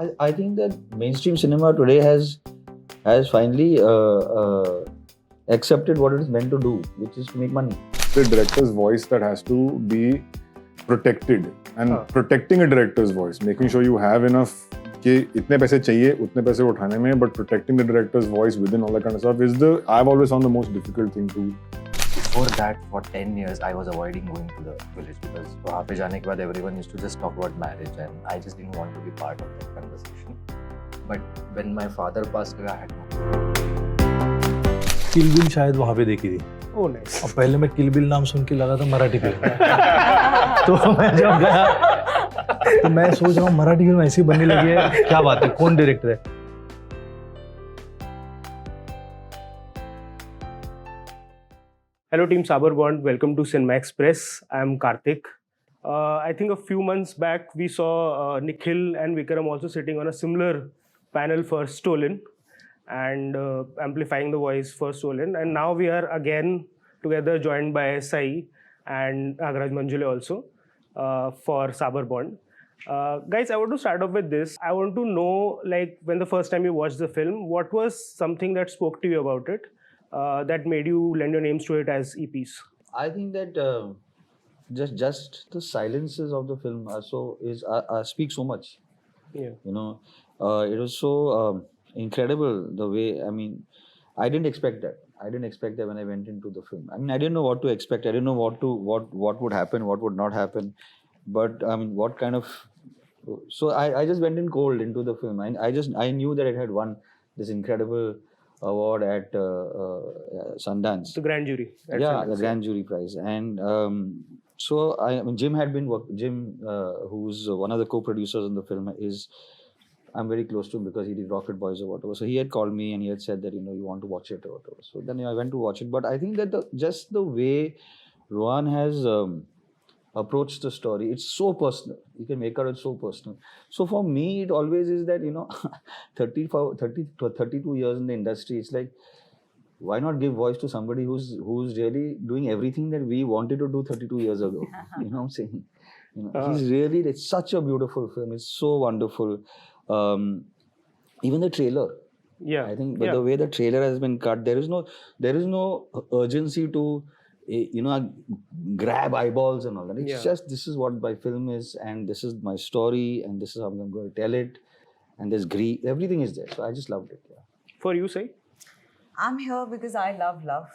I think that mainstream cinema today has finally accepted what it is meant to do, which is to make money. The director's voice that has to be protected, and protecting a director's voice, making sure you have enough कि इतने पैसे चाहिए उतने पैसे उठाने में, but protecting the director's voice within all that kind of stuff is I've always found the most difficult thing to. Before that, for 10 years, I was avoiding going to the village because वहाँ पे जाने के बाद everyone used to just talk about marriage and I just didn't want to be part of that conversation. But when my father passed away, I had no. Kill bill शायद वहाँ पे देखी थी। Oh, nice. और पहले मैं किल bill नाम सुन के लगा था मराठी फिल्म। तो मैं जब गया तो मैं सोच रहा हूँ मराठी फिल्म ऐसी बनने लगी है, क्या बात है, कौन डायरेक्टर है? Hello team Sabar Bonda, welcome to Cinema Express. I'm Kartik. I think a few months back we saw Nikkhil and Vikram also sitting on a similar panel for Stolen and amplifying the voice for Stolen. And now we are again together joined by Saiee and Nagraj Manjule also for Sabar Bonda. Guys, I want to start off with this. I want to know, like, when the first time you watched the film, what was something that spoke to you about it? That made you lend your names to it as EPs? I think that just the silences of the film speak so much. Yeah. You know, it was so incredible the way. I mean, I didn't expect that. I didn't expect that when I went into the film. I mean, I didn't know what to expect. I didn't know what would happen, what would not happen. But I mean, what kind of. So I just went in cold into the film. I knew that it had won this incredible award at Sundance. The grand jury. Yeah, the grand jury prize. And so I mean, Jim, who's one of the co-producers in the film, I'm very close to him because he did Rocket Boys or whatever. So he had called me and he had said that, you want to watch it or whatever. So then I went to watch it. But I think that just the way Rohan has approached the story, it's so personal. You can make out it's so personal. So for me, it always is that, 32 years in the industry, it's like, why not give voice to somebody who's really doing everything that we wanted to do 32 years ago? You know what I'm saying? It's such a beautiful film. It's so wonderful. Even the trailer. Yeah. I think the way the trailer has been cut, there is no urgency to grab eyeballs and all that. It's just, this is what my film is, and this is my story, and this is how I'm going to tell it, and there's grief, everything is there. So I just loved it. Yeah. For you, Saiee? I'm here because I love love.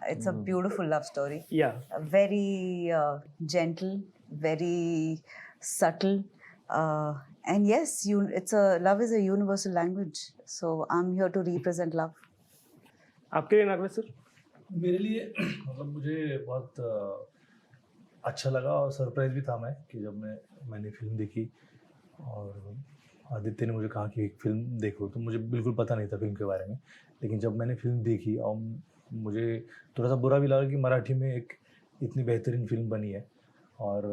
It's a beautiful love story. Yeah. Very gentle, very subtle. And yes, love is a universal language. So I'm here to represent love. आपके लिए Nagraj sir? मेरे लिए मतलब मुझे बहुत अच्छा लगा और सरप्राइज भी था मैं कि जब मैंने फिल्म देखी और आदित्य ने मुझे कहा कि एक फिल्म देखो, तो मुझे बिल्कुल पता नहीं था फिल्म के बारे में। लेकिन जब मैंने फिल्म देखी और मुझे थोड़ा सा बुरा भी लगा कि मराठी में एक इतनी बेहतरीन फिल्म बनी है और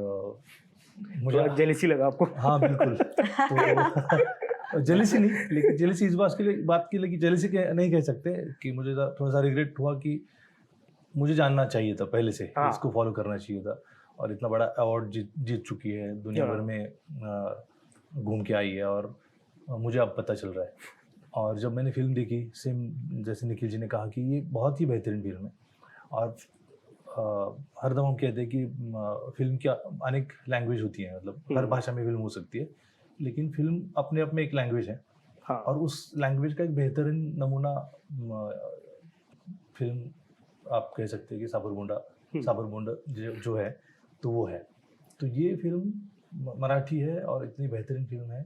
मुझे जेलसी लगा आपको? हाँ बिल्कुल। तो जेलसी नहीं, लेकिन जेलसी इस बात के लिए कि जेलसी नहीं कह सकते कि मुझे थोड़ा सा रिग्रेट हुआ कि मुझे जानना चाहिए था पहले से, इसको फॉलो करना चाहिए था। और इतना बड़ा अवार्ड जीत चुकी है, दुनिया भर में घूम के आई है और मुझे अब पता चल रहा है। और जब मैंने फिल्म देखी, सेम जैसे निखिल जी ने कहा कि ये बहुत ही बेहतरीन फिल्म है। और हर दम हम कहते हैं कि फिल्म की अनेक लैंग्वेज होती हैं, मतलब हर भाषा में फिल्म हो सकती है, लेकिन फिल्म अपने आप में एक लैंग्वेज है। और उस लैंग्वेज का एक बेहतरीन नमूना फिल्म आप कह सकते हैं कि साबर बोंडा जो है, तो वो है। तो ये फिल्म मराठी है और इतनी बेहतरीन फिल्म है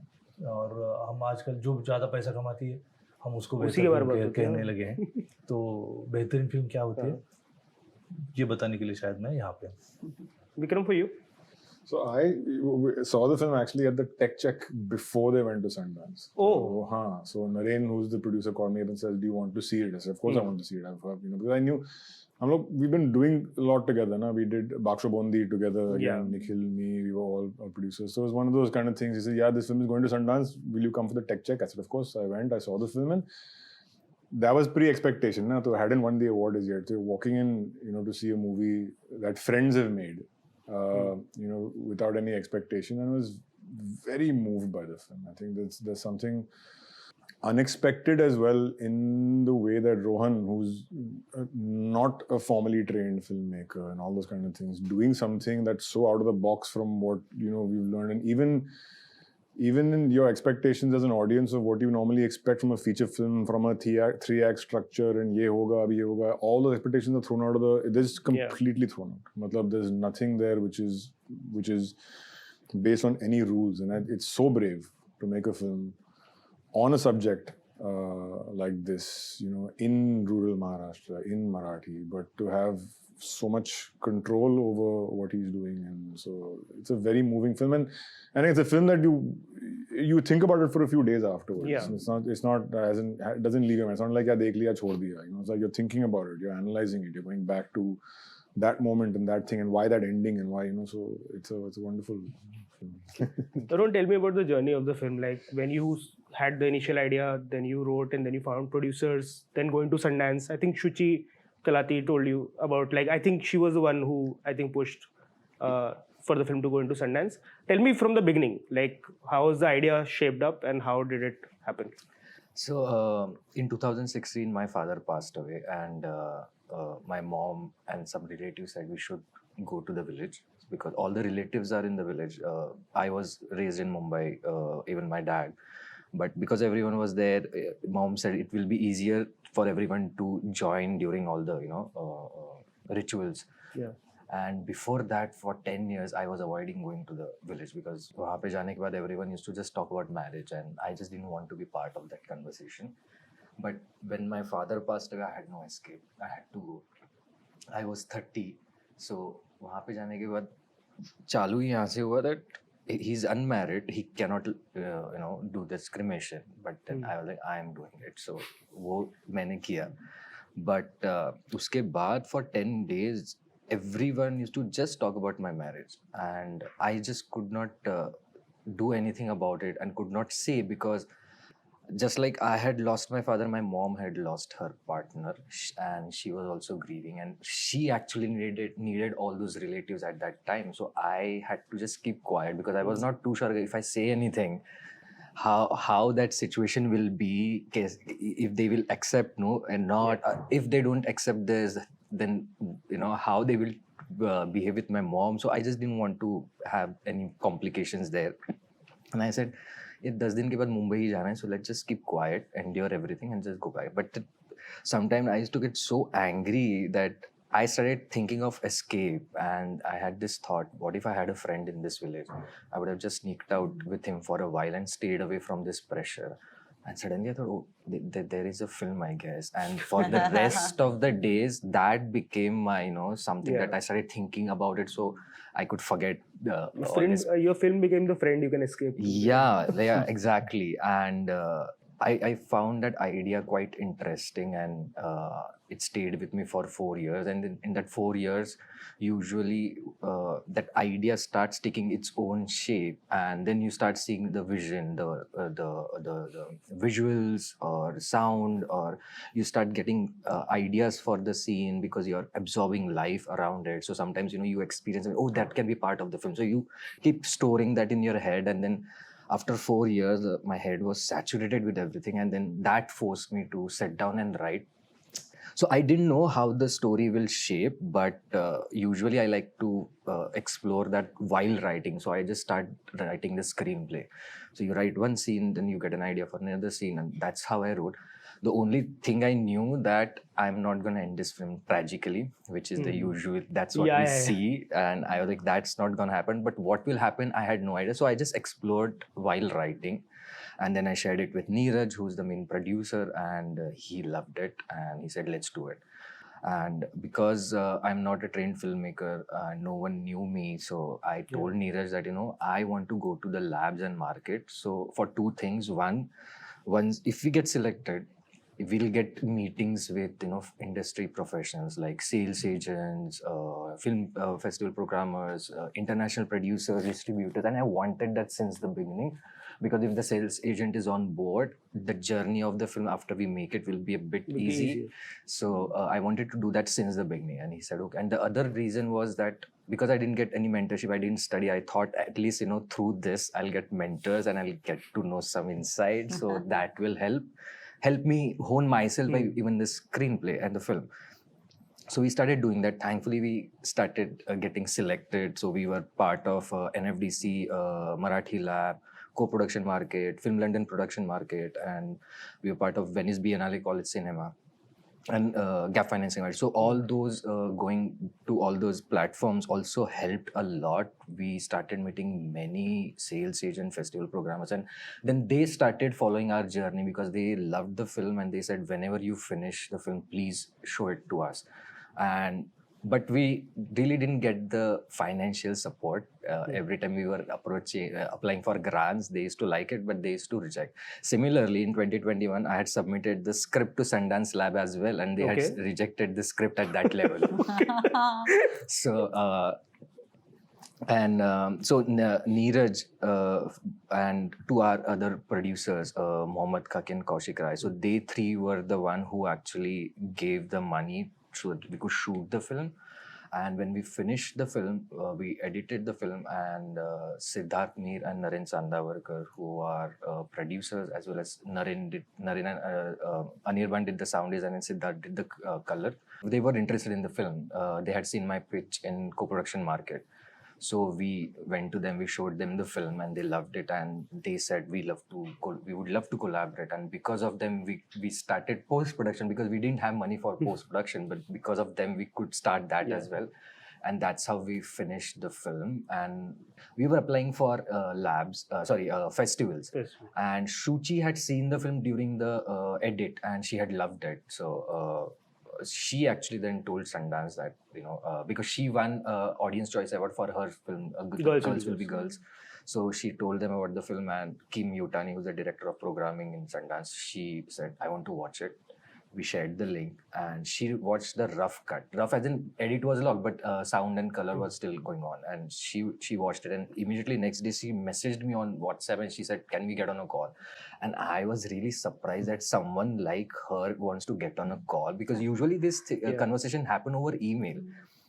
और हम आजकल जो ज़्यादा पैसा कमाती है हम उसको कहने लगे हैं। तो बेहतरीन फिल्म क्या होती है ये बताने के लिए शायद मैं यहाँ पे हूँ। Vikram, for you? So I saw the film actually at the tech check before they went to Sundance. Oh. So Naren, who's the producer, called me up and said, "Do you want to see it?" I said, "Of course I want to see it." Because I knew, we've been doing a lot together. Na? We did Baksha Bondi together again. Nikhil, me, we were all producers. So it was one of those kind of things. He said, "Yeah, this film is going to Sundance. Will you come for the tech check?" I said, "Of course." I went. I saw the film and that was pre-expectation. Na? So I hadn't won the award as yet. So walking in, to see a movie that friends have made. Without any expectation, and it was very moved by the film. I think there's something unexpected as well in the way that Rohan, who's not a formally trained filmmaker and all those kind of things, doing something that's so out of the box from what we've learned, and even in your expectations as an audience of what you normally expect from a feature film, from a three-act structure, and ye hoga, abhi hoga, all those expectations are thrown out of the. It is completely thrown out. Matlab, there's nothing there which is based on any rules, and it's so brave to make a film on a subject like this, in rural Maharashtra, in Marathi, but to have so much control over what he's doing, and so it's a very moving film, and it's a film that you think about it for a few days afterwards. Yeah. It's not it doesn't leave you. It's not like ya dekh liya chhod diya. It's like you're thinking about it, you're analyzing it, you're going back to that moment and that thing and why that ending and why so it's a wonderful film. Don't tell me about the journey of the film. Like when you had the initial idea, then you wrote, and then you found producers, then going to Sundance. I think Shuchi Kalati told you about, I think she was the one who I think pushed for the film to go into Sundance. Tell me from the beginning, how was the idea shaped up and how did it happen? So in 2016, my father passed away, and my mom and some relatives said we should go to the village because all the relatives are in the village. I was raised in Mumbai, even my dad. But because everyone was there, mom said it will be easier for everyone to join during all the rituals. Yeah. And before that, for 10 years, I was avoiding going to the village because वहाँ पे जाने के बाद everyone used to just talk about marriage, and I just didn't want to be part of that conversation. But when my father passed away, I had no escape. I had to go. I was 30, so वहाँ पे जाने के बाद चालू ही यहाँ से हुआ that he's unmarried, he cannot do this cremation, but then I was like, I am doing it, so वो मैंने किया. But उसके बाद for 10 days everyone used to just talk about my marriage, and I just could not do anything about it and could not say, because just like I had lost my father, my mom had lost her partner, and she was also grieving, and she actually needed all those relatives at that time. So I had to just keep quiet because I was not too sure if I say anything, how that situation will be, if they will accept and not. If they don't accept this, then how they will behave with my mom. So I just didn't want to have any complications there, and I said, ये 10 दिन के बाद मुंबई ही जाना है, so let's just keep quiet, endure everything and just go back. But sometimes I used to get so angry that I started thinking of escape, and I had this thought, what if I had a friend in this village? I would have just sneaked out with him for a while and stayed away from this pressure. And suddenly I thought, oh, there is a film, I guess. And for the rest of the days, that became my, something that I started thinking about it, so I could forget. Your film became the friend you can escape. Yeah, exactly. And I found that idea quite interesting, and it stayed with me for 4 years. And in that 4 years, usually that idea starts taking its own shape, and then you start seeing the vision, the visuals or sound, or you start getting ideas for the scene because you're absorbing life around it. So sometimes you experience, oh, that can be part of the film. So you keep storing that in your head, and then after 4 years, my head was saturated with everything, and then that forced me to sit down and write. So I didn't know how the story will shape, but usually I like to explore that while writing. So I just start writing the screenplay. So you write one scene, then you get an idea for another scene, and that's how I wrote. The only thing I knew that I'm not going to end this film tragically, which is the usual, that's what we see. And I was like, that's not going to happen. But what will happen, I had no idea. So I just explored while writing. And then I shared it with Neeraj, who's the main producer, and he loved it. And he said, let's do it. And because I'm not a trained filmmaker, no one knew me. So I told Neeraj that, I want to go to the labs and market. So for two things. Once if we get selected, we'll get meetings with industry professionals like sales agents, film festival programmers, international producers, distributors, and I wanted that since the beginning, because if the sales agent is on board, the journey of the film after we make it will be a bit easy. Easier. So I wanted to do that since the beginning, and he said okay. And the other reason was that because I didn't get any mentorship, I didn't study, I thought at least, you know, through this I'll get mentors and I'll get to know some insight. So that will help me hone myself by even the screenplay and the film. So we started doing that. Thankfully, we started getting selected. So we were part of NFDC, Marathi Lab, co-production market, Film London production market, and we were part of Venice Biennale College Cinema and gap financing. So all those going to all those platforms also helped a lot. We started meeting many sales agent, festival programmers, and then they started following our journey because they loved the film and they said, whenever you finish the film, please show it to us. But we really didn't get the financial support. Every time we were applying for grants, they used to like it, but they used to reject. Similarly, in 2021, I had submitted the script to Sundance Lab as well, and they had rejected the script at that level. So, Neeraj and two our other producers, Mohammad Khaki and Kaushik Rai, so they three were the one who actually gave the money so that we could shoot the film. And when we finished the film, we edited the film, and Siddharth Meer and Naren Chandavarkar, who are producers, as well as Naren and Anirban did the sound design and Siddharth did the color. They were interested in the film. They had seen my pitch in co-production market. So we went to them, we showed them the film, and they loved it, and they said we would love to collaborate. And because of them, we started post-production, because we didn't have money for post-production, but because of them, we could start that as well. And that's how we finished the film. And we were applying for festivals. Yes. And Shuchi had seen the film during the edit, and she had loved it. So she actually then told Sundance that, you know, because she won Audience Choice Award for her film, Girls Will Be Girls. So she told them about the film, and Kim Yutani, who's the director of programming in Sundance, she said, I want to watch it. We shared the link, and she watched the rough cut. Rough as in edit was locked, but sound and color was still going on. And she watched it, and immediately next day she messaged me on WhatsApp and she said, can we get on a call? And I was really surprised that someone like her wants to get on a call, because usually this conversation happen over email.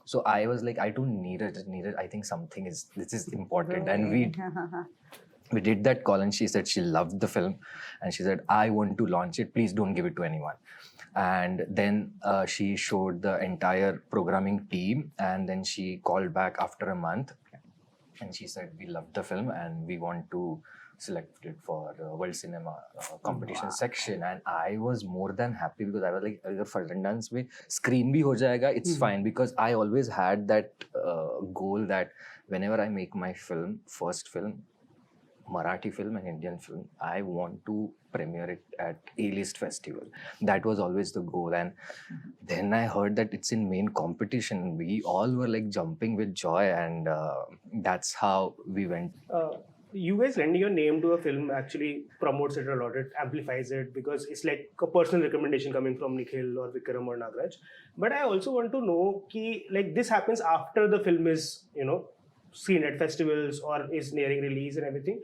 So I was like, I told Neeraj, I think this is important. And we did that call, and she said she loved the film, and she said, I want to launch it, please don't give it to anyone. And then she showed the entire programming team, and then she called back after a month, and she said, we loved the film and we want to select it for the World Cinema competition section. And I was more than happy, because I was like, agar Sundance mein screen bhi ho jayega, it's fine, because I always had that goal that whenever I make my film, first film, Marathi film and Indian film, I want to premiere it at A-list festival. That was always the goal. And then I heard that it's in main competition. We all were like jumping with joy, and that's how we went. You guys lending your name to a film actually promotes it a lot. It amplifies it, because it's like a personal recommendation coming from Nikhil or Vikram or Nagraj. But I also want to know ki, like, this happens after the film is, you know, seen at festivals or is nearing release and everything.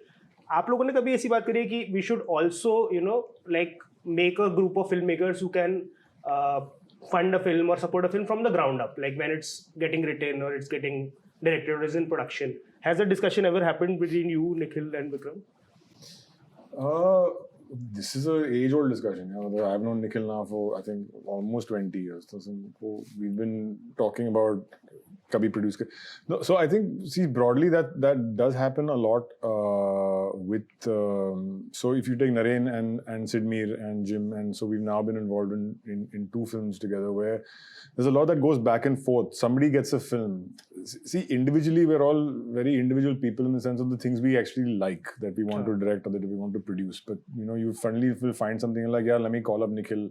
आप लोगों ने कभी ऐसी बात करी है कि we should also, you know, like make a group of filmmakers who can fund a film or support a film from the ground up, like when it's getting written or it's getting directed or is in production. Has that discussion ever happened between you, Nikhil, and Vikram? This is an age-old discussion. You know, I've known Nikhil now for, I think, almost 20 years. So we've been talking about Kabhi Produce. No, so I think, see, broadly that does happen a lot with, so if you take Naren and Sidmir and Jim, and so we've now been involved in two films together where there's a lot that goes back and forth. Somebody gets a film. See, individually, we're all very individual people in the sense of the things we actually like, that we want to direct or that we want to produce. But, you know, you finally will find something like, yeah, let me call up Nikhil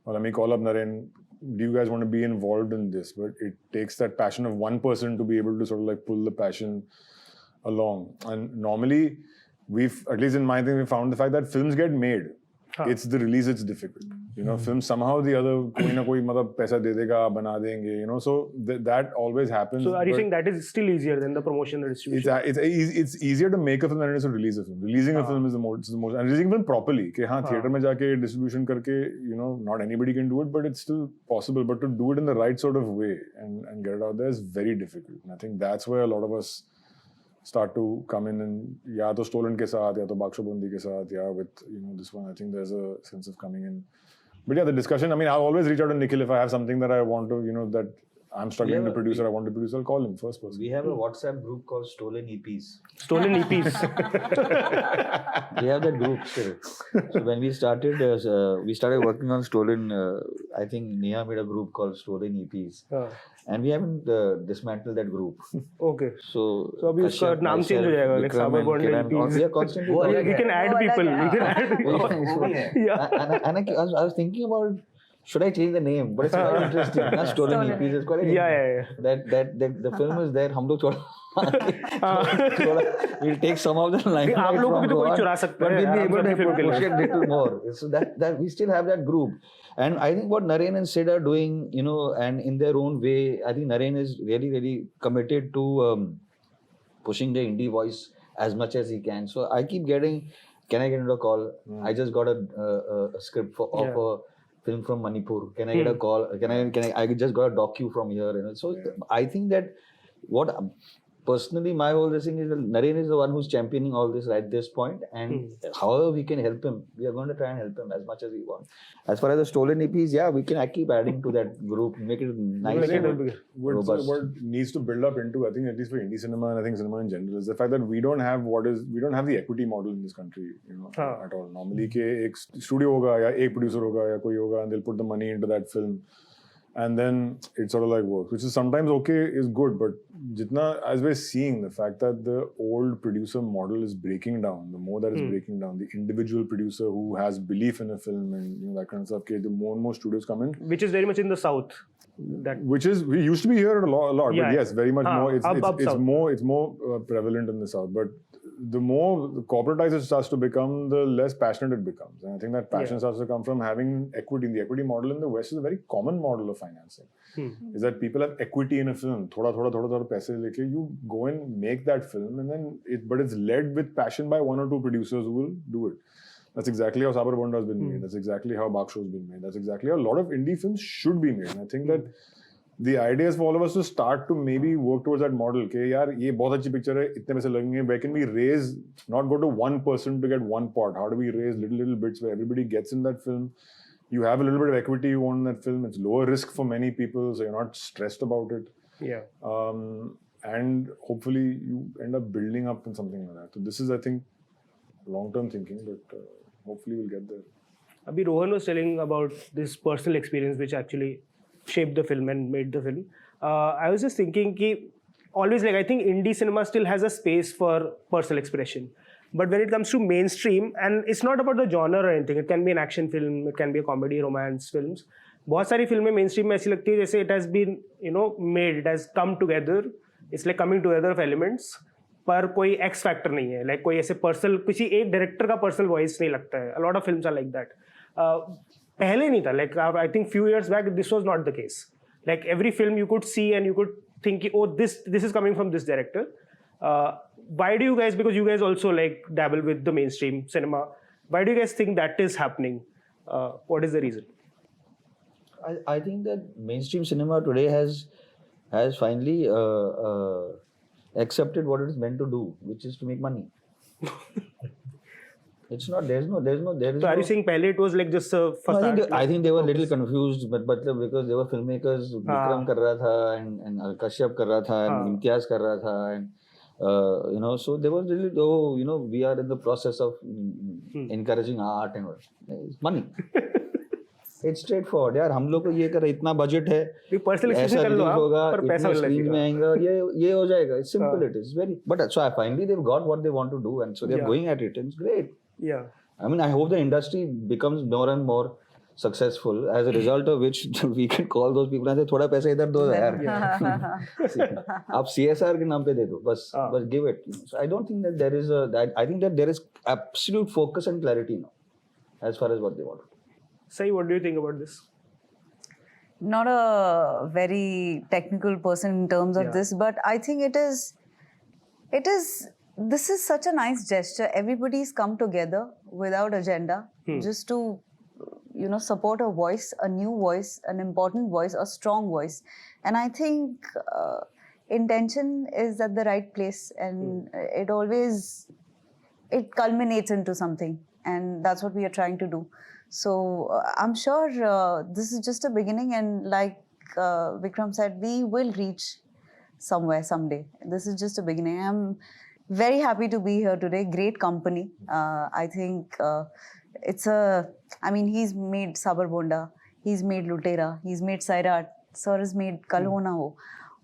or let me call up Naren. Do you guys want to be involved in this? But it takes that passion of one person to be able to sort of like pull the passion along. And normally, at least in my thing, we found the fact that films get made. It's the release, it's difficult. You know, film somehow or the other, कोई ना कोई मतलब पैसा दे देगा, बना देंगे. You know, so that always happens. So are you but saying that is still easier than the promotion and distribution? it's easier to make a film than it is to release a film. Releasing a film is the most, and releasing a film properly. कि हाँ theater में जाके distribution करके, you know, not anybody can do it, but it's still possible. But to do it in the right sort of way and get it out there is very difficult. And I think that's where a lot of us start to come in, and या तो Stolen के साथ, या तो Baksho Bondi के साथ, या with, you know, this one. I think there's a sense of coming in. But yeah, the discussion, I mean, I'll always reach out to Nikhil if I have something that I want to, you know, that I'm struggling to produce or I want to produce, I'll call him first person. We have a WhatsApp group called Stolen EPs. Stolen EPs. We have that group still. So when we started working on Stolen, I think Neha made a group called Stolen EPs. And we haven't dismantled that group. Okay. So अभी उसका नाम change हो जाएगा, like Sabar Bonda EPs. We are constantly. We can add people. We can add people. Yeah. And I was thinking about, should I change the name? But it's quite interesting. Not Stolen EPs. It's quite Yeah. That the film is there. हम लोग थोड़ा we'll take some of the line. आप लोग को भी तो कोई चुरा सकता है. But we'll be able to push it a little more. So that we still have that group. And I think what Naren and Sid are doing, you know, and in their own way, I think Naren is really, really committed to pushing the indie voice as much as he can. So I keep getting, can I get into a call? I just got a script of a film from Manipur. Can I get a call? I just got a docu from here. You know? So I think that what personally my whole thing is that Naren is the one who's championing all this right at this point, and however we can help him, we are going to try and help him as much as we want. As far as the Stolen EPs, yeah, we can keep adding to that group, make it nice. What needs to build up into, I think, at least for indie cinema and I think cinema in general, is the fact that we don't have the equity model in this country, you know, at all. Normally, के एक studio होगा या एक producer होगा या कोई होगा, and they'll put the money into that film. And then it sort of like works, which is sometimes okay, is good, but jitna, as we're seeing, the fact that the old producer model is breaking down, the more that is breaking down, the individual producer who has belief in a film and, you know, that kind of stuff, the more and more studios come in. Which is very much in the south. We used to be here a lot, yeah, but yes, very much more. It's more prevalent in the south, but the more corporatized it starts to become, the less passionate it becomes. And I think that passion starts to come from having equity. The equity model in the West is a very common model of financing. Is that people have equity in a film. Thoda paise leke, you go and make that film, and then but it's led with passion by one or two producers who will do it. That's exactly how Sabar Bonda has been made. That's exactly how Baksho has been made. That's exactly how a lot of indie films should be made. And I think that the idea is for all of us to start to maybe work towards that model. Okay, yaar, ye bahut achhi picture hai, itne paise lagenge. Where can we raise, not go to one person to get one pot? How do we raise little bits where everybody gets in that film? You have a little bit of equity you want in that film. It's lower risk for many people, so you're not stressed about it. Yeah. And hopefully you end up building up in something like that. So this is, I think, long-term thinking, but hopefully we'll get there. Abhi Rohan was telling about this personal experience which actually shaped the film and made the film. I was just thinking ki always, like, I think indie cinema still has a space for personal expression. But when it comes to mainstream, and it's not about the genre or anything, it can be an action film, it can be a comedy, romance films. बहुत सारी फिल्में mainstream में ऐसी लगती है जैसे it has been, you know, made, it has come together. It's like coming together of elements. पर कोई X factor नहीं है. Like कोई ऐसे personal, किसी एक director का personal voice नहीं लगता है. A lot of films are like that. पहले नहीं था. Like I think few years back this was not the case. Like every film you could see and you could think, oh, this is coming from this director. Why do you guys, because you guys also like dabble with the mainstream cinema, why do you guys think that is happening? What is the reason? I think that mainstream cinema today has finally accepted what it is meant to do, which is to make money. It's not. There is no. So are you saying pehle it was like just a facade? No, I think they were a little confused, but because they were filmmakers, Vikram kar raha tha and Kashyap kar raha tha and Imtiaz kar raha tha and you know, so they were really, oh, you know, we are in the process of encouraging art and it's money. It's straightforward. यार हम लोग को ये कर इतना budget है, ऐसा release होगा, इतने स्क्रीन में आएगा, ये हो जाएगा. It's simple. It is very. But so finally they've got what they want to do, and so they're going at it, and it's great. Yeah. I mean, I hope the industry becomes more and more successful, as a result of which we can call those people and say, थोड़ा पैसा इधर दो यार. आप CSR के नाम पे दे दो, बस give it. So I don't think that there is I think that there is absolute focus and clarity now, as far as what they want to do. Saii, what do you think about this? Not a very technical person in terms of Yeah. this, but I think this is such a nice gesture. Everybody's come together without agenda, just to, support a voice, a new voice, an important voice, a strong voice. And I think intention is at the right place, and it culminates into something, and that's what we are trying to do. So I'm sure this is just a beginning, and like Vikram said, we will reach somewhere someday. This is just a beginning. I'm very happy to be here today. Great company. I think he's made Sabar Bonda, he's made Lutera, he's made Sairat, Sir has made Kal Ho Na Ho.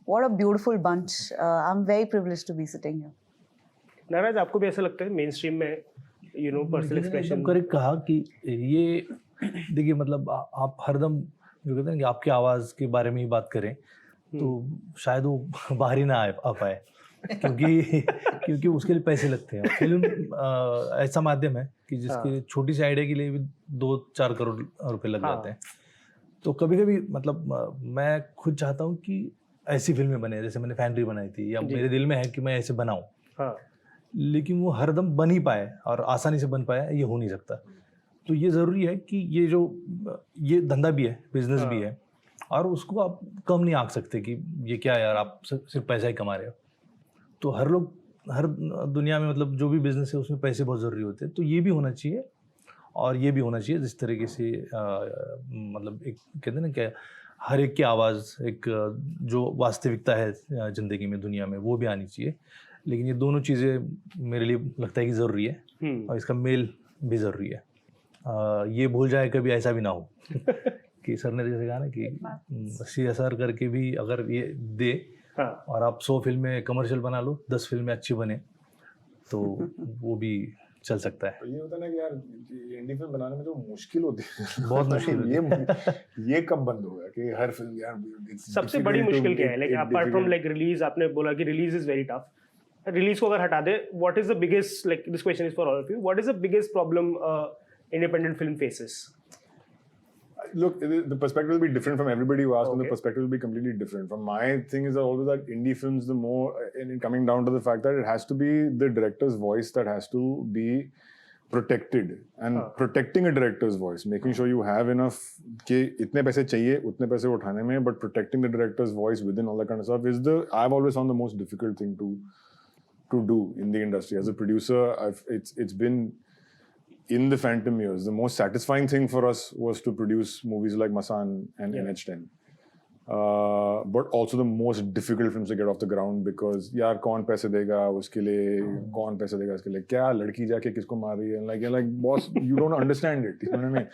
What a beautiful bunch. I'm very privileged to be sitting here. Nagraj, आपको भी ऐसा लगता है main stream में personal expression? Correct कहा कि ये देखिए, मतलब आप हरदम जो कहते हैं कि आपकी आवाज़ के बारे में ही बात करें तो शायद वो बाहर ही ना आ पाए, क्योंकि उसके लिए पैसे लगते हैं. फिल्म ऐसा माध्यम है कि जिसके छोटी सी आइडिया के लिए भी 2-4 करोड़ रुपए लग जाते हैं. तो कभी कभी मतलब मैं खुद चाहता हूँ कि ऐसी फिल्में बने, जैसे मैंने फैंड्री बनाई थी, या मेरे दिल में है कि मैं ऐसे बनाऊँ, लेकिन वो हरदम बन ही पाए और आसानी से बन पाए, ये हो नहीं सकता. तो ये ज़रूरी है कि ये धंधा भी है, बिजनेस भी है, और उसको आप कम नहीं आंक सकते कि ये क्या यार, आप सिर्फ पैसा ही कमा रहे हो. तो हर दुनिया में मतलब जो भी बिजनेस है उसमें पैसे बहुत ज़रूरी होते हैं. तो ये भी होना चाहिए, और ये भी होना चाहिए जिस तरीके से मतलब एक कहते हैं ना क्या, हर एक की आवाज़, एक जो वास्तविकता है ज़िंदगी में, दुनिया में, वो भी आनी चाहिए. लेकिन ये दोनों चीज़ें मेरे लिए लगता है कि ज़रूरी है, और इसका मेल भी ज़रूरी है. ये भूल जाए कभी, ऐसा भी ना हो कि सर ने जैसे कहा ना कि CSR करके भी अगर ये दे, और आप 100 फिल्में कमर्शियल बना लो, 10 फिल्में अच्छी बने, तो वो भी चल सकता है. ये होता है ना कि यार इंडी फिल्म बनाने में जो मुश्किल होती है, बहुत मुश्किल ये कब बंद होगा कि हर फिल्म यार. सबसे बड़ी मुश्किल क्या है? Like apart from like release, आपने बोला कि release is very tough. Release को अगर हटा दे, what is the biggest, like this question is for all of you, what is the biggest problem independent film faces? Look, the perspective will be different from everybody who asks, and the perspective will be completely different. From my thing is always that indie films, the more, and coming down to the fact that it has to be the director's voice that has to be protected, and protecting a director's voice, making sure you have enough कि इतने पैसे चाहिए, उतने पैसे उठाने में, but protecting the director's voice within all that kind of stuff is I've always found the most difficult thing to do in the industry. As a producer, it's been in the phantom years, the most satisfying thing for us was to produce movies like Masan and NH10. But also the most difficult films to get off the ground, because यार कौन पैसे देगा उसके लिए, कौन पैसे देगा इसके लिए, क्या लड़की जाके किसको मार रही है, like boss, you don't understand it, you know what I mean?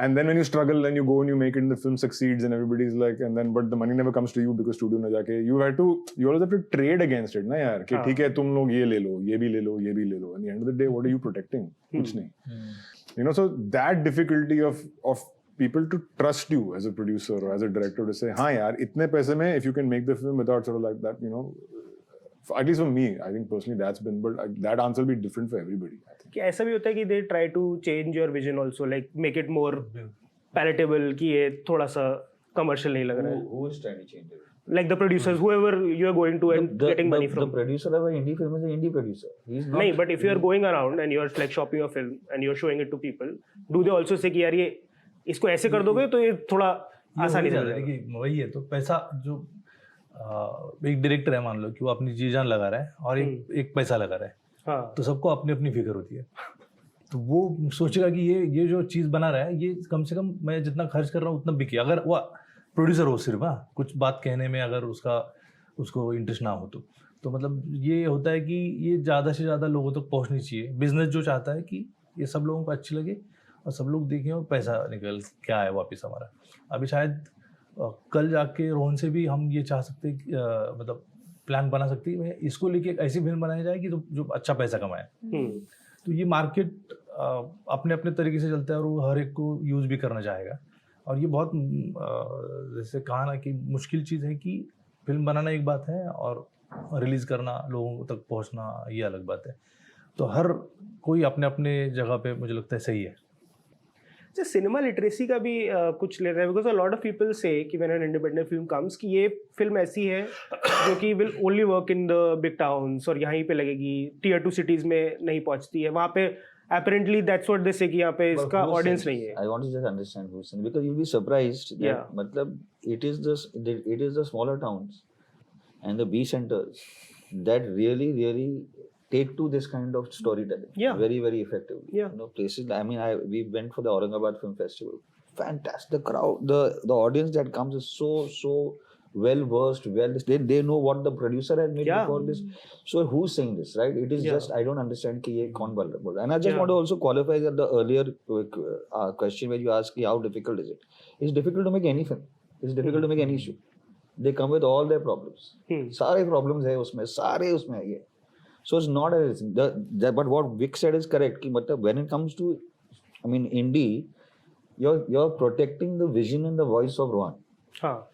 And then when you struggle, then you go and you make it and the film succeeds and everybody's like, and then but the money never comes to you because studio में जाके you always have to trade against it ना यार, कि ठीक है तुम लोग ये ले लो, ये भी ले लो, ये भी ले लो. At the end of the day, what are you protecting? कुछ नहीं. You know, so that difficulty of people to trust you as a producer or as a director to say, हाँ यार इतने पैसे में if you can make the film without sort of like that, you know, at least for me, I think personally that's been, but that answer will be different for everybody. कि ऐसा भी होता है कि they try to change your vision also, like make it more palatable, कि ये थोड़ा सा commercial नहीं लग रहा है. Who is trying to change it? Like the producers, whoever you are going to and getting money from. The producer of an indie film is an indie producer. He's not. नहीं, but if you are going around and you are like shopping a film and you are showing it to people, do they also say कि यार ये इसको ऐसे कर दोगे तो ये थोड़ा आसानी से जाएगा? देखिए वही है, तो पैसा जो एक डायरेक्टर है, मान लो कि वो अपनी जी जान लगा रहा है और एक पैसा लगा रहा है, तो सबको अपनी अपनी फिक्र होती है. तो वो सोचेगा कि ये जो चीज़ बना रहा है, ये कम से कम मैं जितना खर्च कर रहा हूँ उतना बिके. अगर वो प्रोड्यूसर हो सिर्फ, कुछ बात कहने में अगर उसको इंटरेस्ट ना हो तो मतलब ये होता है कि ये ज़्यादा से ज़्यादा लोगों तक पहुँचनी चाहिए. बिजनेस जो चाहता है कि ये सब लोगों को अच्छी लगे और सब लोग देखें और पैसा निकल क्या है वापस हमारा. अभी शायद कल जाके रोहन से भी हम ये चाह सकते मतलब प्लान बना सकते हैं इसको लेके एक ऐसी फिल्म बनाई जाए कि जो अच्छा पैसा कमाए. तो ये मार्केट अपने अपने तरीके से चलता है और वो हर एक को यूज़ भी करना चाहेगा. और ये बहुत जैसे कहा ना कि मुश्किल चीज़ है कि फिल्म बनाना एक बात है और रिलीज़ करना, लोगों तक पहुंचना, ये अलग बात है. तो हर कोई अपने अपने जगह पे मुझे लगता है सही है. just cinema literacy का भी कुछ ले रहा है, because a lot of people say कि when an independent film comes कि ये film ऐसी है जो कि will only work in the big towns और यहीं पे लगेगी, tier 2 cities में नहीं पहुंचती है, वहाँ पे apparently that's what they say कि यहाँ पे इसका audience नहीं है. I want to just understand who's saying, because you'll be surprised that मतलब it is the smaller towns and the B centers that really take to this kind of storytelling very, very effectively. Yeah. You know, places, I mean, we went for the Aurangabad Film Festival. Fantastic. The crowd, the audience that comes is so well versed, they know what the producer has made before this. So who's saying this, right? It is just, I don't understand ki ye kaun bol raha. And I just want to also qualify that the earlier question where you asked how difficult is it? It's difficult to make any film. It's difficult to make any issue. They come with all their problems. Sare problems hai usme, sare usme hai ye. So it's not a, but what Vic said is correct. Ki when it comes to, I mean, indie, you're protecting the vision and the voice of Rohan.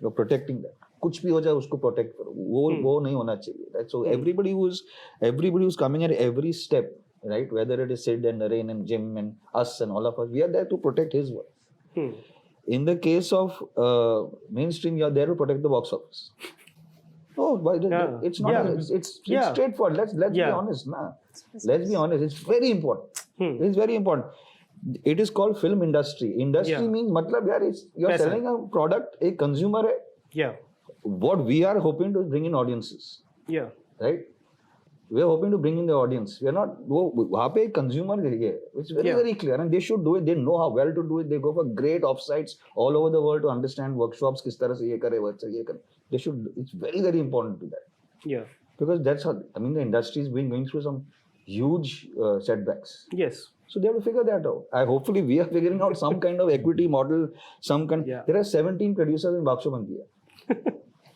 You're protecting that. कुछ भी हो जाए उसको protect करो. वो नहीं होना चाहिए. Right? So everybody who's coming at every step, right? Whether it is Sid and Naren and Jim and us and all of us, we are there to protect his voice. In the case of mainstream, you're there to protect the box office. No, it's not. It's straightforward. Let's be honest, nah. Let's be honest. It's very important. It's very important. It is called film industry. Industry means, matlab, yaar, you're selling a product. A consumer hai. Yeah. What we are hoping to bring in audiences. Yeah. Right. We are hoping to bring in the audience. We are not. वहाँ पे consumer है. It's very clear, and they should do it. They know how well to do it. They go for great offsites all over the world to understand workshops. किस तरह से ये करे, ये करे. They should. It's very important to that. Yeah. Because that's how. I mean, the industry is going through some huge setbacks. Yes. So they have to figure that out. Hopefully we are figuring out some kind of equity model. There are 17 producers in Bakshabandi.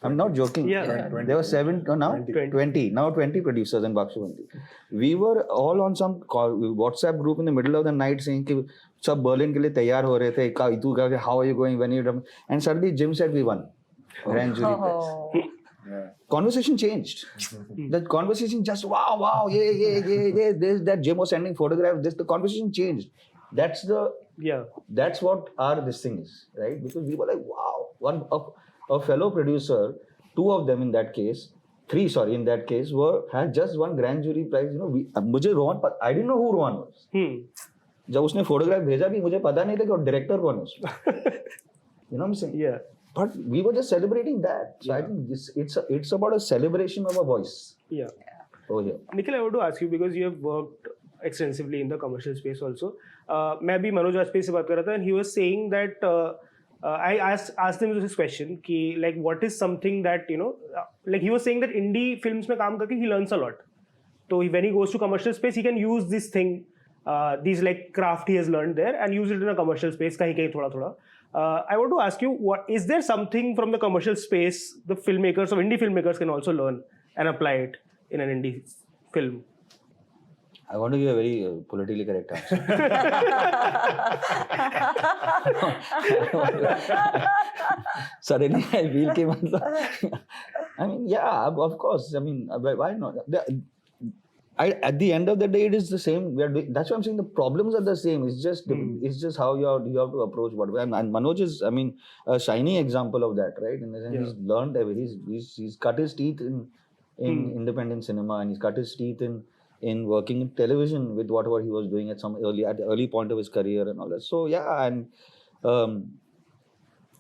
I'm not joking. Yeah. There were 20. Now 20 producers in Bakshabandi. We were all on some WhatsApp group in the middle of the night saying कि सब Berlin के लिए तैयार हो रहे थे. How are you going? When are you done? And suddenly Jim said we won. Grand jury prize. Conversation changed. The conversation just wow, yeah. That Jim was sending photographs. The conversation changed. That's what this thing is, right? Because we were like, wow, a fellow producer, 2 of them in that case, 3 in that case, had just won grand jury prize. You know, मुझे Rohan, I didn't know who Rohan was. जब उसने photograph भेजा भी मुझे पता नहीं था कि director कौन है उसमें. You know what I'm saying? Yeah. But we were just celebrating that. So I think it's about a celebration of a voice. Yeah. Oh yeah. Nikhil, I want to ask you, because you have worked extensively in the commercial space also. मैं भी मनोज वाजपेयी से बात कर रहा था, and he was saying that I asked him this question कि like what is something that like he was saying that indie films में काम करके he learns a lot. So when he goes to commercial space, he can use this thing, these like craft he has learned there, and use it in a commercial space कहीं थोड़ा. I want to ask you, is there something from the commercial space the filmmakers or indie filmmakers can also learn and apply it in an indie film? I want to give a very politically correct answer. Suddenly I feel कि I mean, yeah, of course. I mean, why not? At the end of the day, it is the same. That's why I'm saying the problems are the same. It's just how you have to approach what. And Manoj is, I mean, a shining example of that, right? In the sense, he's learned. He's cut his teeth in independent cinema, and he's cut his teeth in working in television with whatever he was doing at the early point of his career and all that. So yeah, and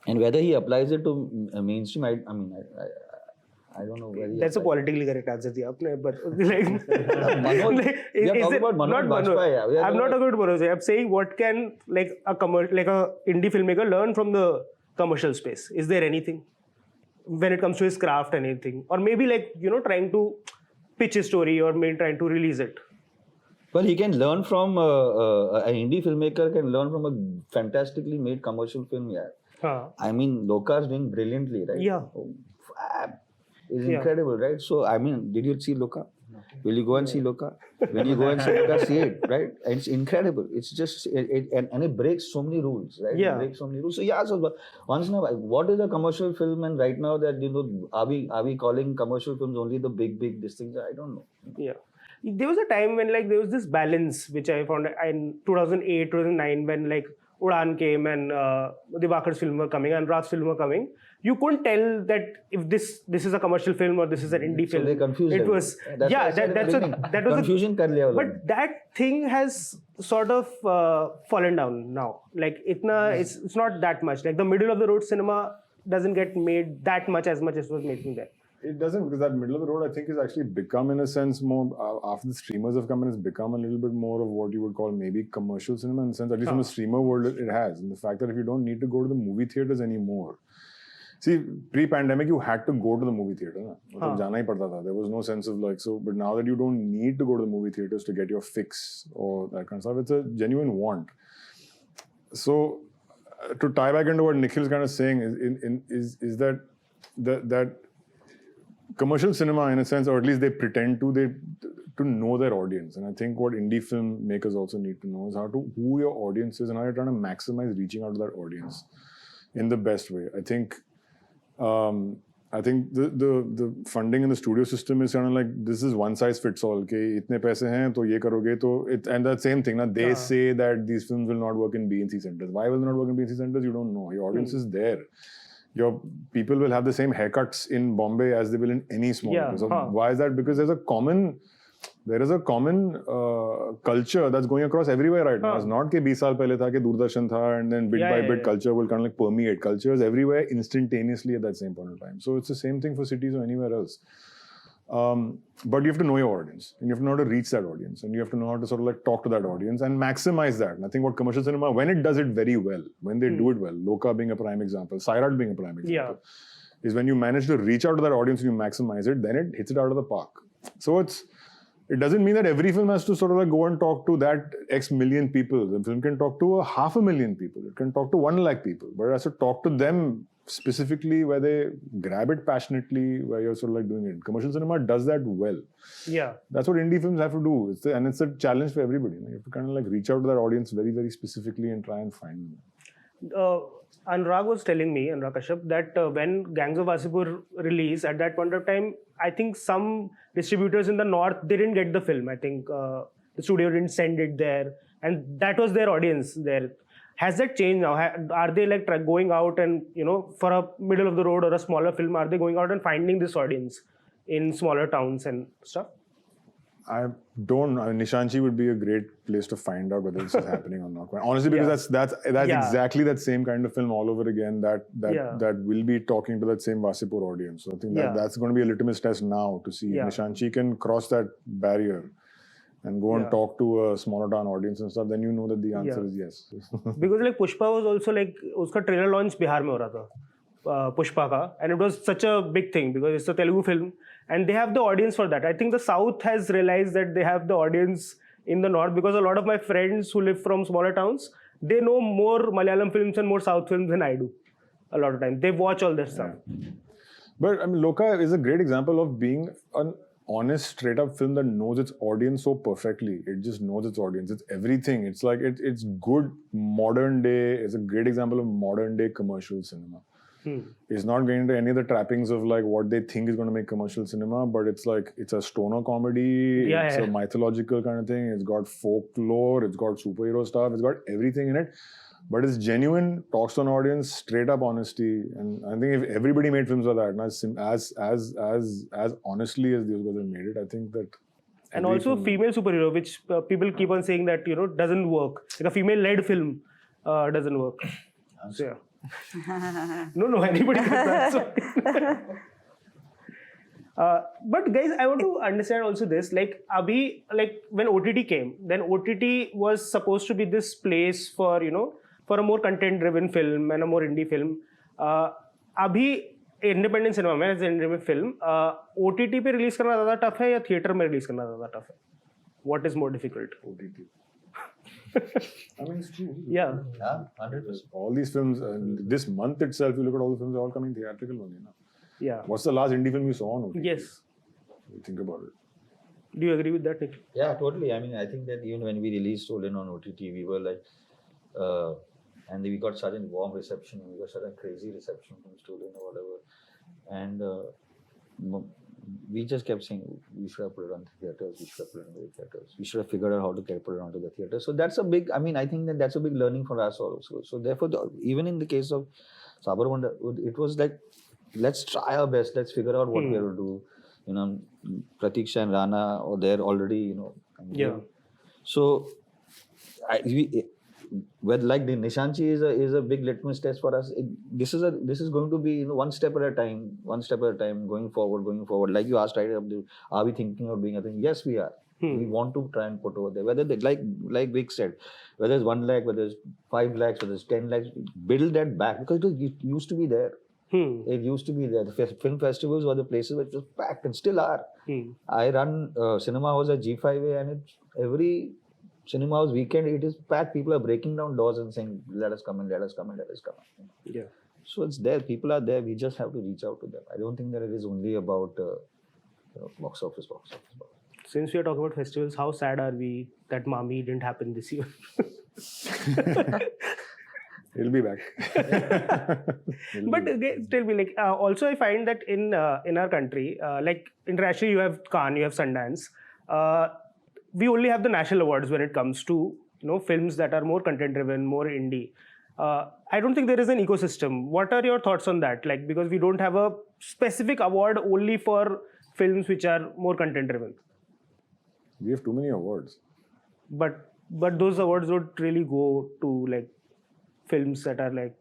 whether he applies it to mainstream, I don't know where he That's a politically correct answer, but like, Manoj, we are talking about Manoj Bajpayee. I'm not talking about Manoj. I'm saying what can like a indie filmmaker learn from the commercial space? Is there anything when it comes to his craft, anything, or maybe like trying to pitch a story or maybe trying to release it? Well, he can learn from an indie filmmaker can learn from a fantastically made commercial film. Yeah, I mean, Loka is doing brilliantly, right? Yeah. It's incredible, right? So, I mean, did you see Loka? Will you go and see Loka? When you go and see Loka, see it, right? And it's incredible. It's just, and it breaks so many rules, right? Yeah. It breaks so many rules. So, yeah, so once in a while, what is a commercial film? And right now that, are we calling commercial films only the big distinctions? I don't know. Yeah. There was a time when like there was this balance which I found in 2008, 2009 when like Udaan came and Divakar's film were coming and Raj's film were coming, you couldn't tell that if this is a commercial film or this is an indie film. So they confused It everyone. was That's yeah, what I said that in the was beginning. that was Confusion kar liya but that thing has sort of fallen down now. Like it's not that much. Like the middle of the road cinema doesn't get made that much as it was making there. It doesn't, because that middle of the road, I think, is actually become, in a sense, more after the streamers have come in, it's become a little bit more of what you would call maybe commercial cinema, in the sense, at least from the streamer world, it has. And the fact that if you don't need to go to the movie theaters anymore. See, pre-pandemic, you had to go to the movie theater. Na? Jana hi padta tha. There was no sense of like, so, but now that you don't need to go to the movie theaters to get your fix or that kind of stuff, it's a genuine want. So, to tie back into what Nikhil's kind of saying is that commercial cinema, in a sense, or at least they pretend to know their audience. And I think what indie film makers also need to know is who your audience is and how you're trying to maximize reaching out to that audience in the best way. I think the funding in the studio system is kind of like, this is one size fits all. Okay, itne paise hain, to ye karoge, to it, and that same thing. They say that these films will not work in B and C centers. Why will they not work in B and C centers? You don't know. Your audience is there. Your people will have the same haircuts in Bombay as they will in any small place. So why is that? Because there is a common culture that's going across everywhere right now. It's not that 20 saal pehle tha, ke Doordarshan tha, and then bit by bit culture will kind of like permeate. Culture is everywhere instantaneously at that same point in time. So it's the same thing for cities or anywhere else. But you have to know your audience, and you have to know how to reach that audience, and you have to know how to sort of like talk to that audience and maximize that. And I think what commercial cinema, when it does it very well, when they do it well, Loka being a prime example, Sairat being a prime example, is when you manage to reach out to that audience and you maximize it, then it hits it out of the park. So it doesn't mean that every film has to sort of like go and talk to that X million people. The film can talk to 500,000 people. It can talk to 1 lakh people, but it has to talk to them specifically where they grab it passionately, where you're sort of like doing it. Commercial cinema does that well. Yeah. That's what indie films have to do. It's a challenge for everybody. You have to kind of like reach out to that audience very, very specifically and try and find them. Anurag was telling me, Anurag Kashyap, that when Gangs of Wasipur released, at that point of time, I think some distributors in the north, they didn't get the film. I think the studio didn't send it there. And that was their audience there. Has that changed now? Are they like going out and, for a middle of the road or a smaller film, are they going out and finding this audience in smaller towns and stuff? I don't know. Nishanchi would be a great place to find out whether this is happening or not. Honestly, because that's exactly that same kind of film all over again that will be talking to that same Wasipur audience. So I think that's going to be a litmus test now to see if Nishanchi can cross that barrier and go and talk to a smaller town audience and stuff, then you know that the answer is yes. Because like Pushpa was also like, uska trailer launch Bihar mein ho raha tha, Pushpa ka, and it was such a big thing because it's a Telugu film and they have the audience for that. I think the South has realized that they have the audience in the North because a lot of my friends who live from smaller towns, they know more Malayalam films and more South films than I do a lot of times. They watch all this stuff. But I mean, Loka is a great example of being an honest, straight up film that knows its audience so perfectly. It just knows its audience. It's everything. It's like, it's good modern day. It's a great example of modern day commercial cinema. It's not going into any of the trappings of like what they think is going to make commercial cinema, but it's like, it's a stoner comedy. It's a mythological kind of thing. It's got folklore. It's got superhero stuff. It's got everything in it. But it's genuine, talks to an audience, straight up honesty. And I think if everybody made films like that, as honestly as these guys have made it, I think that. And also female superhero, which people keep on saying that, doesn't work. Like a female-led film doesn't work. So, yeah. No, anybody can that. But guys, I want to understand also this. Like, when OTT came, then OTT was supposed to be this place for, for a more content-driven film and a more indie film. Abhi independent cinema में, as an independent film, OTT पे release करना ज़्यादा tough है या theater में release करना ज़्यादा tough है? What is more difficult? OTT. I mean, it's true. Yeah, 100%. All these films, this month itself, you look at all the films, they're all coming theatrical only. Na? Yeah. What's the last indie film you saw on OTT? Yes. Think about it. Do you agree with that, Nick? Yeah, totally. I mean, I think that even when we released Stolen on OTT, we were like, and we got such a warm reception, we got such a crazy reception from Stolen or whatever. And we just kept saying we should have put it on the theaters, we should have put it on the theaters, we should have figured out how to put it onto the theater. So that's a big, I mean, I think that's a big learning for us also. So therefore, even in the case of Sabar Bonda, it was like, let's try our best, let's figure out what we're going to do. You know, Pratiksha and Rana are there already, you know. So, like the Nishanchi is a big litmus test for us. This is going to be, you know, one step at a time, going forward. Like you asked, right? Are we thinking of doing a thing? Yes, we are. We want to try and put over there. Whether they, like Vic said, whether it's 1 lakh, whether it's 5 lakhs, whether it's 10 lakhs, build that back because it used to be there. It used to be there. The film festivals were the places which was packed and still are. I run cinema house at G5A and every cinema house weekend it is packed. People are breaking down doors and saying, let us come in. Yeah. So it's there. People are there. We just have to reach out to them. I don't think that it is only about box office. Since we are talking about festivals, how sad are we that Mami didn't happen this year? It'll be back. But still, be like. Also, I find that in our country, like internationally, you have Cannes, you have Sundance. We only have the national awards when it comes to films that are more content driven, more indie. I don't think there is an ecosystem. What are your thoughts on that? Like, because we don't have a specific award only for films which are more content driven. We have too many awards. But those awards don't really go to like films that are like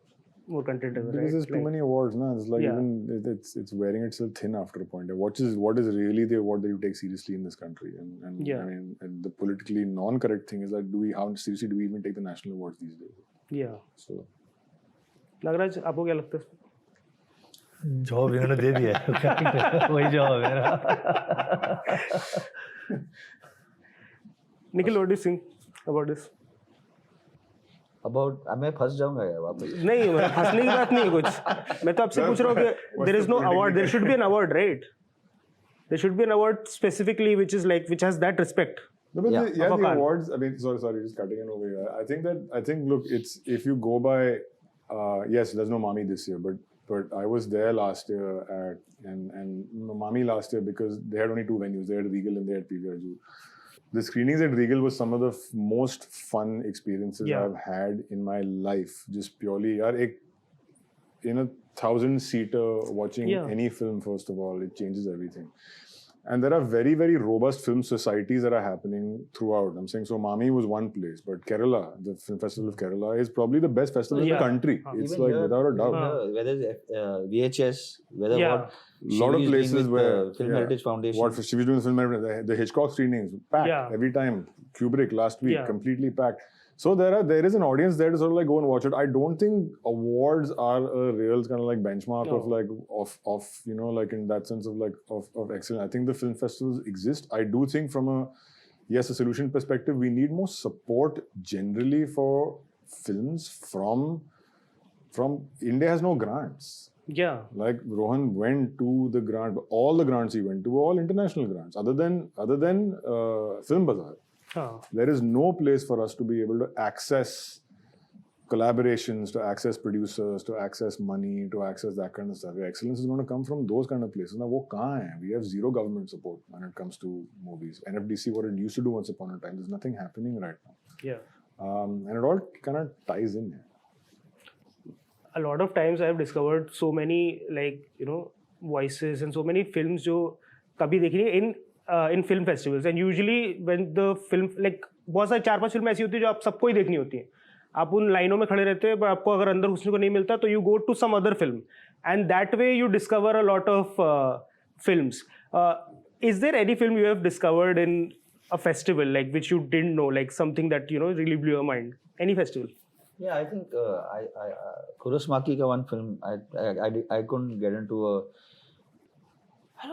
more content driven. Because there's too many awards, no? It's like even it's wearing itself thin after a point. What is really the award that you take seriously in this country? And I mean, and the politically non-correct thing is that how seriously do we even take the national awards these days? Yeah. So, Nagraj, आपको क्या लगता है? Job इन्होंने दे दिया है, वही job है मेरा. Nikhil, what do you think about this? मैं फंस जाऊंगा यार वापस. नहीं, फंसने की बात नहीं है कुछ. मैं तो आपसे पूछ रहा हूँ कि there is no award. There should be an award, right? There should be an award specifically which has that respect. No, but the awards. I mean, sorry, just cutting in over here. I think. Look, it's if you go by. Yes, there's no Mami this year, but I was there last year and Mami last year because they had only 2 venues. They had Regal and they had PVR. The screenings at Regal was some of the most fun experiences I've had in my life. Just purely, in a 1,000-seater watching any film, first of all, it changes everything. And there are very, very robust film societies that are happening throughout. I'm saying, so Mami was one place, but Kerala, the Film Festival of Kerala, is probably the best festival in the country. It's Even like, here, without a doubt. Whether it's VHS, whether what... A lot of places where Film Heritage Foundation. What she was doing Film Heritage, the Hitchcock screenings, packed every time. Kubrick last week, completely packed. So there is an audience there to sort of like go and watch it. I don't think awards are a real kind of like benchmark of like of like in that sense of like of excellence. I think the film festivals exist. I do think from a solution perspective, we need more support generally for films from India has no grants. Yeah. Like Rohan went to the grant, but all the grants he went to were all international grants, other than Film Bazaar. There is no place for us to be able to access collaborations, to access producers, to access money, to access that kind of stuff. Excellence is going to come from those kind of places. Now, wo kahan hai? We have zero government support when it comes to movies. NFDC, what it used to do once upon a time, there's nothing happening right now. Yeah. And it all kind of ties in here. A lot of times I have discovered so many voices and so many films जो कभी देखी नहीं in film festivals, and usually when the film बहुत सारी 4-5 film ऐसी होती है जो आप सबको ही देखनी होती है. आप उन लाइनों में खड़े रहते हैं, पर आपको अगर अंदर घुसने को नहीं मिलता तो you go to some other film, and that way you discover a lot of films. Is there any film you have discovered in a festival which you didn't know, like something that really blew your mind? Any festival? Yeah, I think Kurosmaki ka one film I couldn't get into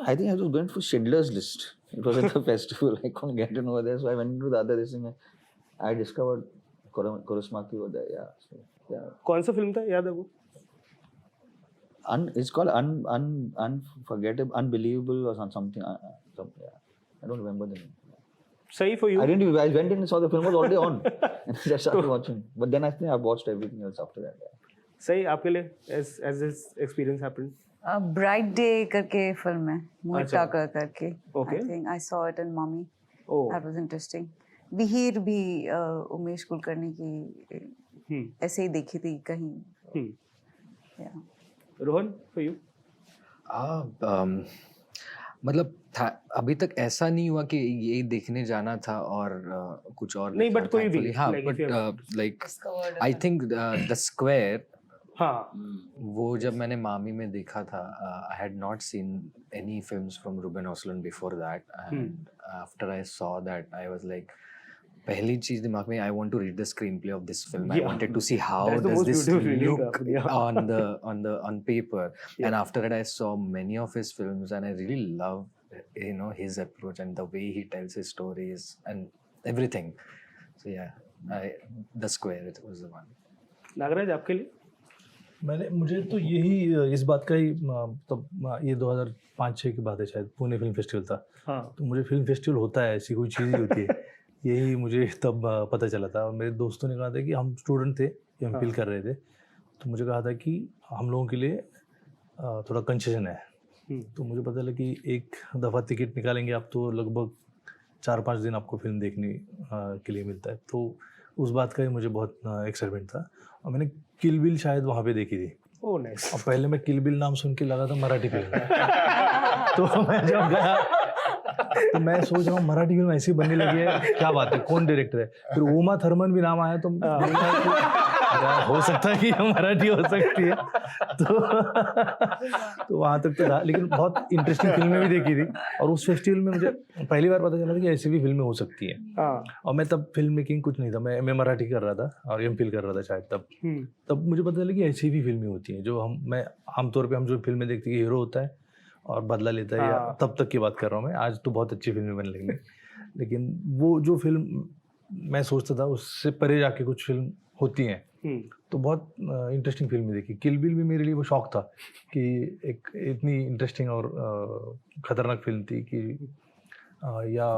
I think I was going for Schindler's List. It was at the festival. I couldn't get in over there, so I went into the other thing. I discovered Kurosmaki over there. Yeah. So, yeah. कौन सा film था? याद है वो? It's called Unforgettable, Unbelievable or something. Yeah. I don't remember the name. Sahi for you. I went in and saw the film was already on, and I started watching. But then I think I watched everything else after that. Yeah. Sahi, आपके लिए as this experience happened? Bright day करके film है, मोहित अच्छा। टाकर करके. Okay. I think I saw it in Mummy. Oh. That was interesting. विहीर भी उमेश कुलकर्णी की ऐसे ही देखी थी कहीं. Yeah. Rohan, for you? मतलब था अभी तक ऐसा नहीं हुआ कि यही देखने जाना था और कुछ और नहीं, but कोई भी, thankfully. हाँ, like if you have but like Discovered a I film. think the Square, हाँ. वो जब मैंने मामी में देखा था, I had not seen any films from Ruben Östlund before that, and after I saw that, I was like, पहली चीज दिमाग में, I want to read the screenplay of this film. I Yeah. wanted to see how That's the does most this beautiful feeling, look yeah. on paper. Yeah. And after that, I saw many of his films, and I really love his approach and the way he tells his stories and everything. So yeah, The Square, it was the one. Nagraj, आपके लिए? मुझे तो यही इस बात का ही तब ये 2005-06 की बात है शायद, पुणे फिल्म फेस्टिवल था. हाँ. तो मुझे फिल्म फेस्टिवल होता है, ऐसी कोई चीज़ ही होती है. यही मुझे तब पता चला था. और मेरे दोस्तों ने कहा था कि हम स्टूडेंट थे, एमफिल कर रहे थे, तो मुझे कहा था कि हम लोगों के लिए थोड़ा कंसेशन है. तो मुझे पता लगा कि एक दफ़ा टिकट निकालेंगे आप तो लगभग 4-5 दिन आपको फिल्म देखने के लिए मिलता है. तो उस बात का ही मुझे बहुत एक्साइटमेंट था. और मैंने किल बिल शायद वहाँ पे देखी थी. Oh nice. और पहले मैं किल बिल नाम सुन के लगा था मराठी फिल्म. तो मैं जब गया तो मैं सोच रहा हूँ मराठी फिल्म ऐसी बनने लगी है, क्या बात है, कौन डायरेक्टर है. फिर उमा थर्मन भी नाम आया तो हो सकता है कि मराठी हो सकती है. तो वहाँ तक तो था, लेकिन बहुत इंटरेस्टिंग फिल्में भी देखी थी. और उस फेस्टिवल में मुझे पहली बार पता चला था कि ऐसी भी फिल्में हो सकती हैं. और मैं तब फिल्म मेकिंग कुछ नहीं था, मैं मराठी कर रहा था और एमफिल कर रहा था शायद तब मुझे पता चला कि ऐसी भी फिल्में होती हैं जो मैं आमतौर पर हम जो फिल्में देखते हैं, हीरो होता है और बदला लेता है. या तब तक की बात कर रहा हूँ मैं. आज तो बहुत अच्छी फिल्में बनने लगी, लेकिन वो जो फिल्म मैं सोचता था उससे परे जाके कुछ फिल्म होती हैं. तो बहुत इंटरेस्टिंग फिल्में देखी. किल बिल भी मेरे लिए वो शौक था कि एक इतनी इंटरेस्टिंग और ख़तरनाक फिल्म थी कि या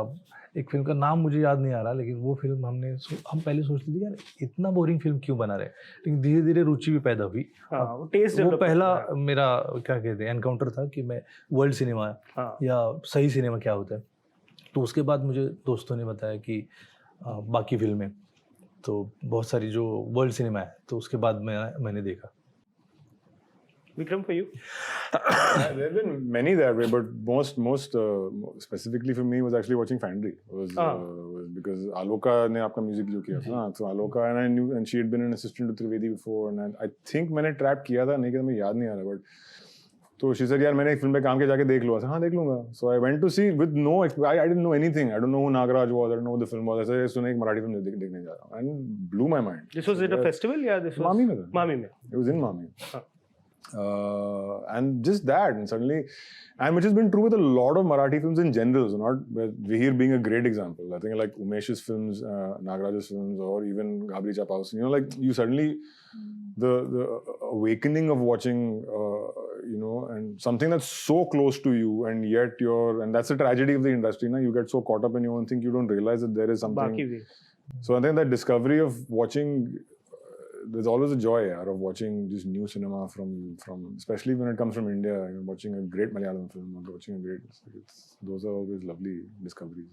एक फिल्म का नाम मुझे याद नहीं आ रहा, लेकिन वो फिल्म हम पहले सोचते थे यार इतना बोरिंग फिल्म क्यों बना रहे, लेकिन धीरे धीरे रुचि भी पैदा हुई. वो पहला मेरा क्या कहते हैं एनकाउंटर था कि मैं वर्ल्ड सिनेमा या सही सिनेमा क्या होता है. तो उसके बाद मुझे दोस्तों ने बताया कि बाकी फिल्में तो बहुत सारी जो वर्ल्ड सिनेमा है, तो उसके बाद मैंने देखा. Vikram, for you? There have been many that way, but most specifically for me was actually watching Fandry. Was because Aloka ने आपका म्यूजिक जो किया था, so Aloka and I knew, and she had been an assistant to Trivedi before, and I think मैंने trap किया था, नहीं कि मुझे याद नहीं आ रहा, but तो she said यार मैंने एक फिल्म पे काम किया, जाके देख लो. हाँ देख लूंगा. So I went to see with no I didn't know anything. I don't know who Nagraj was, I don't know who the film was. ऐसे सुने एक मराठी फिल्म देखने जा रहा हूँ, and blew my mind. This was at a festival या this was? Mami में था. Mami में. It was in Mami. And just that, and suddenly, and which has been true with a lot of Marathi films in general, so not Vihir being a great example. I think like Umesh's films, Nagraj's films, or even Gabri Chapaus, like you suddenly, the awakening of watching, and something that's so close to you, and yet and that's the tragedy of the industry, you get so caught up in your own thing, you don't realize that there is something. So I think that discovery of watching, there's always a joy out of watching just new cinema from especially when it comes from India, watching a great Malayalam film or watching a great, those are always lovely discoveries.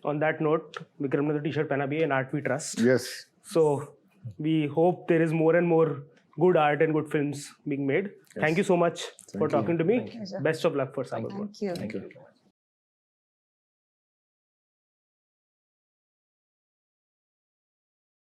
On that note, Vikram ने तो t-shirt पहना भी है, in art we trust. Yes. So we hope there is more and more good art and good films being made. Yes. Thank you so much for talking to me. Thank you, sir. Best of luck for Sabar Bonda. Thank you. Thank you.